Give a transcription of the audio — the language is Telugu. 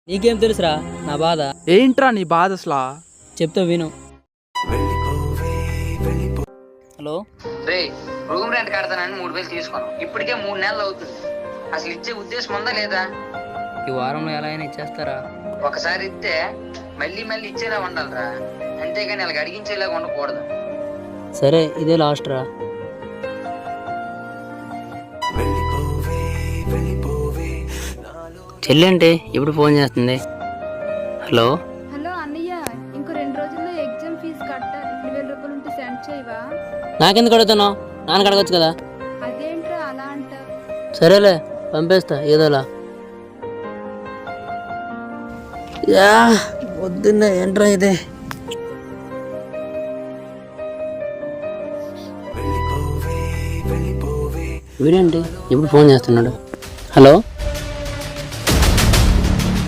నీకేం తెలుసురా నా బాధ? ఏంట్రా నీ బాధ అసలా? చెప్తా విను. హలో రే, రూమ్ రెంట్ కడతానని 3000 తీసుకున్నాం. ఇప్పటికే 3 నెలలు అవుతుంది. అసలు ఇచ్చే ఉద్దేశం ఉందా లేదా? ఈ వారంలో ఎలా అయినా ఇచ్చేస్తారా? ఒకసారి ఇస్తే మళ్ళీ మళ్ళీ ఇచ్చేలా ఉండాలిరా, అంతేగాని అలాగ అడిగించేలాగా ఉండకూడదు. సరే ఇదే లాస్ట్ రా. చెల్లి అంటే ఎప్పుడు ఫోన్ చేస్తుంది? హలో హలో అన్నయ్య, ఇంకో 2 రోజుల్లో ఎగ్జామ్ ఫీజు కట్టాలి. 2000 రూపాయలు ఉంటే సెండ్ చేయవా? నాకెందుకు అడుగుతున్నావు? నాన్నకు అడగచ్చు కదా. అదేంట్రా అలా అంటావు? సరేలే పంపేస్తా ఏదోలా. పొద్దున్న ఏంట్రా ఇది? వీడేంటి ఇప్పుడు ఫోన్ చేస్తున్నాడు? హలో